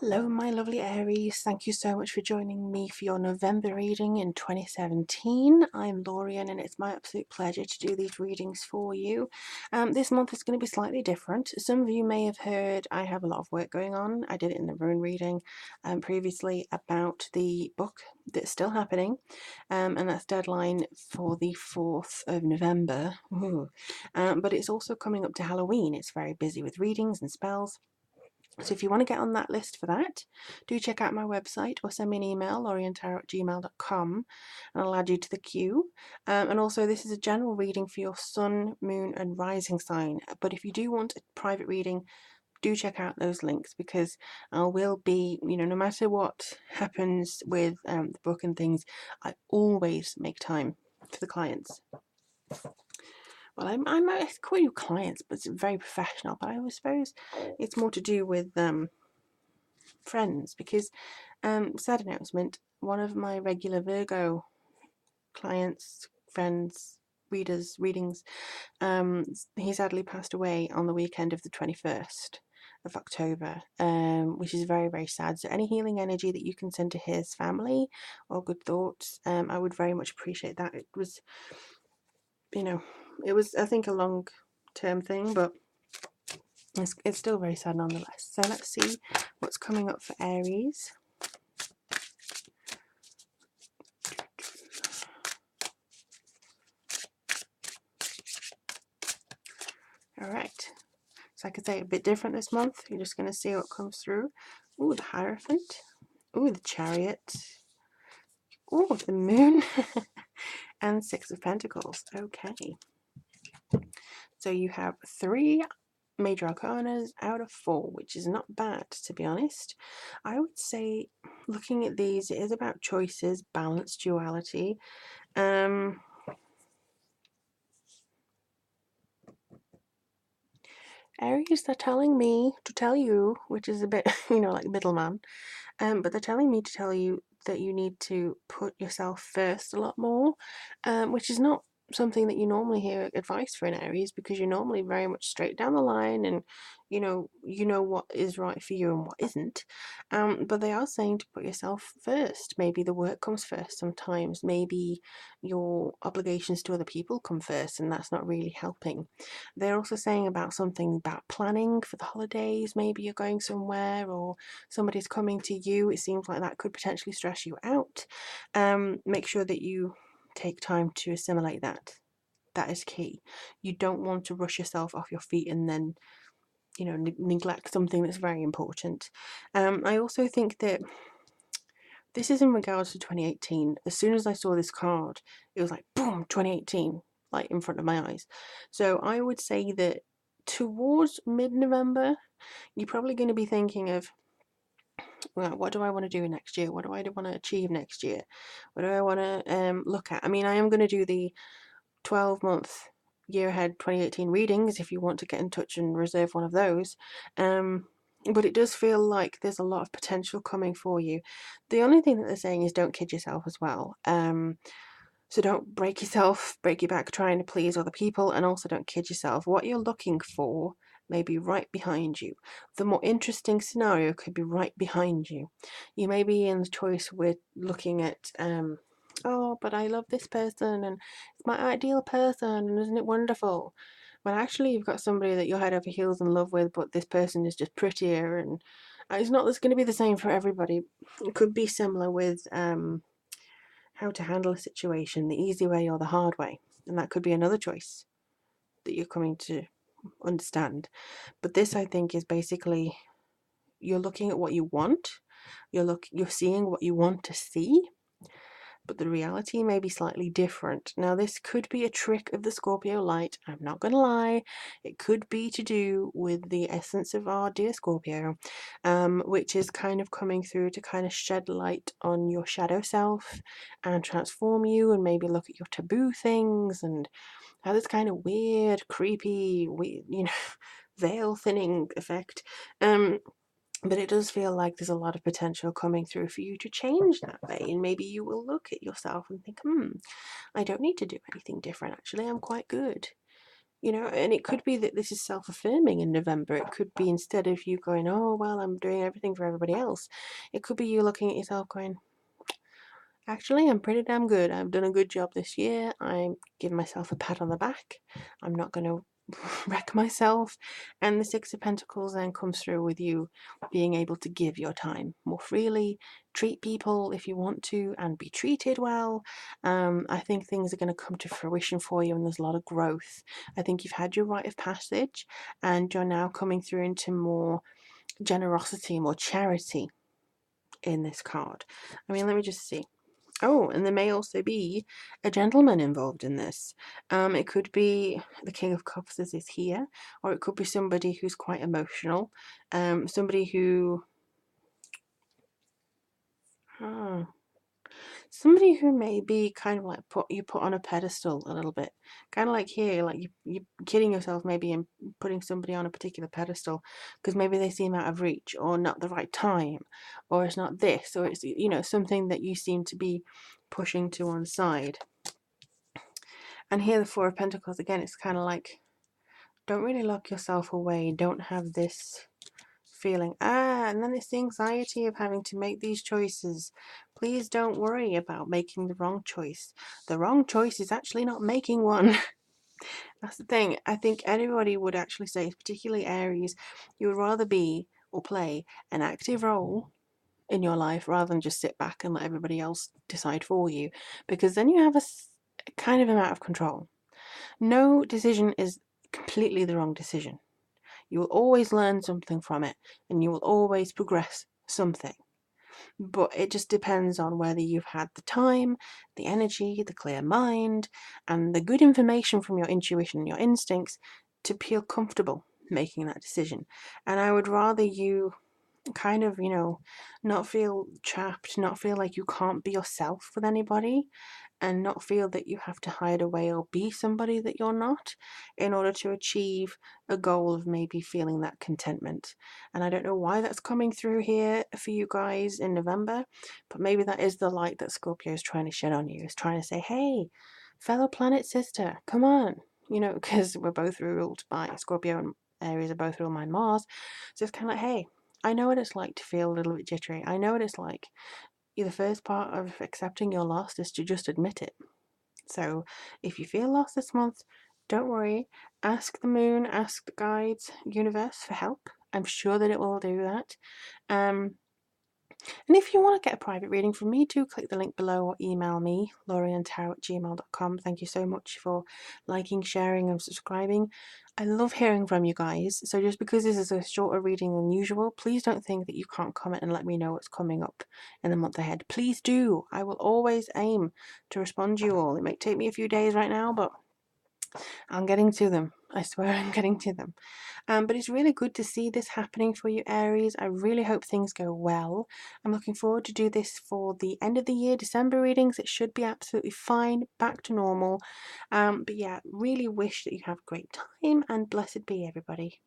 Hello my lovely Aries, thank you so much for joining me for your November reading in 2017. I'm Lorien and it's my absolute pleasure to do these readings for you. This month is going to be slightly different. Some of you may have heard I have a lot of work going on. I did it in the rune reading previously about the book that's still happening, and that's deadline for the 4th of November. But it's also coming up to Halloween. It's very busy with readings and spells. So if you want to get on that list for that, do check out my website or send me an email, lorientarot@gmail.com, and I'll add you to the queue. And also this is a general reading for your sun, moon and rising sign. But if you do want a private reading, do check out those links, because I will be, no matter what happens with the book and things, I always make time for the clients. Well, I might call you clients, but it's very professional. But I suppose it's more to do with friends, because sad announcement, one of my regular Virgo clients, friends, readings, he sadly passed away on the weekend of the 21st of October, which is very, very sad. So any healing energy that you can send to his family or good thoughts, I would very much appreciate that. It was, it was, I think, a long term thing, but it's still very sad nonetheless. So let's see what's coming up for Aries. Alright, so I could say a bit different this month. You're just going to see what comes through. Ooh, the Hierophant. Ooh, the Chariot. Ooh, the Moon. And Six of Pentacles. Okay. So you have 3 major arcanas out of 4, which is not bad, to be honest. I would say, looking at these, it is about choices, balance, duality. Aries, they're telling me to tell you, which is a bit, like middleman, but they're telling me to tell you that you need to put yourself first a lot more, which is not something that you normally hear advice for in Aries, because you're normally very much straight down the line, and you know what is right for you and what isn't. But they are saying to put yourself first. Maybe the work comes first sometimes. Maybe your obligations to other people come first, and that's not really helping. They're also saying about something about planning for the holidays. Maybe you're going somewhere or somebody's coming to you. It seems like that could potentially stress you out. Make sure that you take time to assimilate that. That is key. You don't want to rush yourself off your feet and then neglect something that's very important. I also think that this is in regards to 2018. As soon as I saw this card, it was like boom, 2018, like in front of my eyes. So I would say that towards mid-November, you're probably going to be thinking of, well, what do I want to do next year? What do I want to achieve next year? What do I want to look at? I mean, I am going to do the 12-month year ahead 2018 readings if you want to get in touch and reserve one of those. But it does feel like there's a lot of potential coming for you. The only thing that they're saying is don't kid yourself as well. So don't break your back trying to please other people, and also don't kid yourself. What you're looking for may be right behind you. The more interesting scenario could be right behind you. You may be in the choice with looking at, oh, but I love this person and it's my ideal person and isn't it wonderful? Well, actually, you've got somebody that you're head over heels in love with, but this person is just prettier, and it's not that's going to be the same for everybody. It could be similar with how to handle a situation, the easy way or the hard way, and that could be another choice that you're coming to understand. But this, I think, is basically you're looking at what you want, you're seeing what you want to see, but the reality may be slightly different. Now, this could be a trick of the Scorpio light, I'm not going to lie. It could be to do with the essence of our dear Scorpio, which is kind of coming through to kind of shed light on your shadow self and transform you, and maybe look at your taboo things and how this kind of weird, creepy, veil thinning effect. But it does feel like there's a lot of potential coming through for you to change that way, and maybe you will look at yourself and think, I don't need to do anything different, actually, I'm quite good. You know, and it could be that this is self-affirming in November. It could be, instead of you going, oh well, I'm doing everything for everybody else, it could be you looking at yourself going, actually, I'm pretty damn good. I've done a good job this year. I'm giving myself a pat on the back. I'm not going to wreck myself. And the Six of Pentacles then comes through with you being able to give your time more freely, treat people if you want to, and be treated well. I think things are going to come to fruition for you, and there's a lot of growth. I think you've had your rite of passage, and you're now coming through into more generosity, more charity in this card. I mean, let me just see. Oh, and there may also be a gentleman involved in this. It could be the King of Cups as is here, or it could be somebody who's quite emotional. Somebody who, oh, somebody who may be kind of like put on a pedestal a little bit, kind of like here, like you're kidding yourself maybe and putting somebody on a particular pedestal because maybe they seem out of reach or not the right time, or it's not this, or it's, you know, something that you seem to be pushing to one side. And here, the Four of Pentacles, again, it's kind of like, don't really lock yourself away. Don't have this feeling, and then it's the anxiety of having to make these choices. Please don't worry about making the wrong choice. The wrong choice is actually not making one. That's the thing. I think anybody would actually say, particularly Aries, you would rather be or play an active role in your life rather than just sit back and let everybody else decide for you, because then you have a kind of amount of control. No decision is completely the wrong decision. You will always learn something from it, and you will always progress something. But it just depends on whether you've had the time, the energy, the clear mind, and the good information from your intuition and your instincts to feel comfortable making that decision. And I would rather you kind of, you know, not feel trapped, not feel like you can't be yourself with anybody, and not feel that you have to hide away or be somebody that you're not in order to achieve a goal of maybe feeling that contentment. And I don't know why that's coming through here for you guys in November, but maybe that is the light that Scorpio is trying to shed on you. Is trying to say, hey, fellow planet sister, come on. You know, because we're both ruled by Scorpio, and Aries are both ruled by Mars. So it's kind of like, hey, I know what it's like to feel a little bit jittery. I know what it's like. The first part of accepting your loss is to just admit it. So if you feel lost this month, don't worry. Ask the moon, ask the guides, universe for help. I'm sure that it will do that. Um, and if you want to get a private reading from me, do click the link below or email me, lorientarot@gmail.com. Thank you so much for liking, sharing, and subscribing. I love hearing from you guys. So just because this is a shorter reading than usual, please don't think that you can't comment and let me know what's coming up in the month ahead. Please do. I will always aim to respond to you all. It might take me a few days right now, but I'm getting to them. I swear I'm getting to them. But it's really good to see this happening for you, Aries. I really hope things go well. I'm looking forward to do this for the end of the year, December readings. It should be absolutely fine, back to normal. But yeah, really wish that you have a great time, and blessed be everybody.